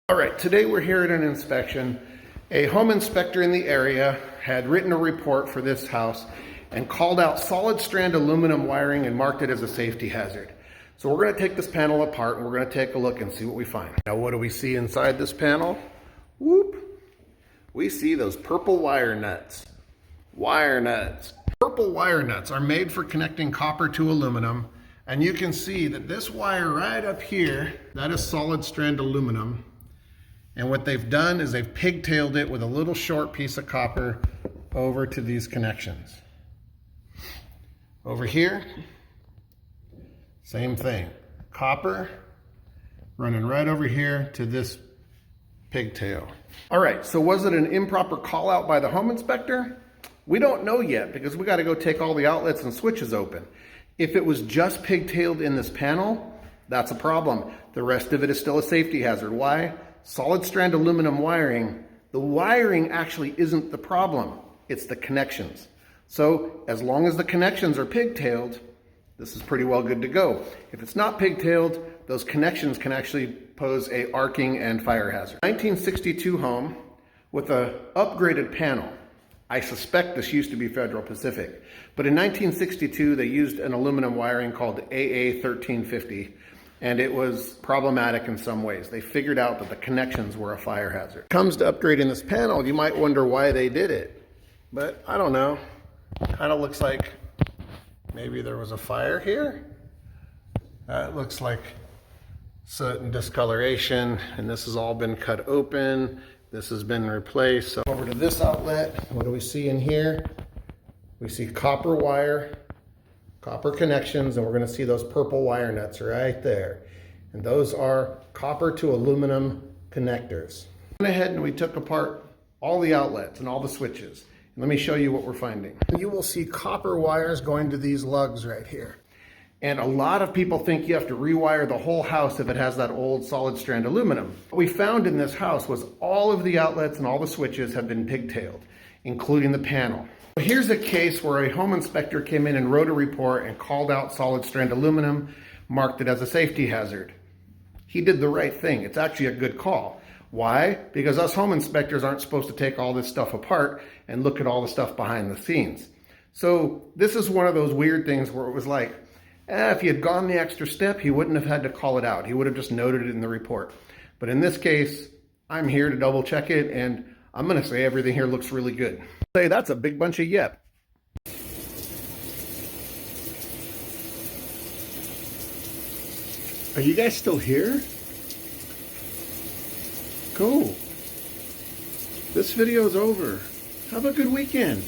All right, today we're here at an inspection. A home inspector in the area had written a report for this house and called out solid strand aluminum wiring and marked it as a safety hazard. So we're going to take this panel apart and we're going to take a look and see what we find. Now what do we see inside this panel? Whoop! We see those purple wire nuts. Wire nuts. Purple wire nuts are made for connecting copper to aluminum, and you can see that this wire right up here, that is solid strand aluminum. And what they've done is they've pigtailed it with a little short piece of copper over to these connections. Over here, same thing. Copper running right over here to this pigtail. All right, so was it an improper call out by the home inspector? We don't know yet because we got to go take all the outlets and switches open. If it was just pigtailed in this panel, that's a problem. The rest of it is still a safety hazard. Why? Solid strand aluminum wiring, the wiring actually isn't the problem, it's the connections. So as long as the connections are pigtailed, this is pretty well good to go. If it's not pigtailed, those connections can actually pose a arcing and fire hazard. 1962 home with a upgraded panel. I suspect this used to be Federal Pacific, but in 1962 they used an aluminum wiring called AA 1350. And it was problematic in some ways. They figured out that the connections were a fire hazard. When it comes to upgrading this panel, you might wonder why they did it. But I don't know. Kind of looks like maybe there was a fire here. It looks like soot and discoloration, and this has all been cut open. This has been replaced. So over to this outlet, what do we see in here? We see copper wire, copper connections, and we're going to see those purple wire nuts right there. And those are copper to aluminum connectors. We went ahead and we took apart all the outlets and all the switches. And let me show you what we're finding. You will see copper wires going to these lugs right here. And a lot of people think you have to rewire the whole house if it has that old solid strand aluminum. What we found in this house was all of the outlets and all the switches have been pigtailed, including the panel. Here's a case where a home inspector came in and wrote a report and called out solid strand aluminum, marked it as a safety hazard. He did the right thing. It's actually a good call. Why? Because us home inspectors aren't supposed to take all this stuff apart and look at all the stuff behind the scenes. So this is one of those weird things where it was like, if he had gone the extra step, he wouldn't have had to call it out. He would have just noted it in the report. But in this case, I'm here to double check it, and I'm going to say everything here looks really good. Say that's a big bunch of yep. Are you guys still here? Cool. This video's over. Have a good weekend.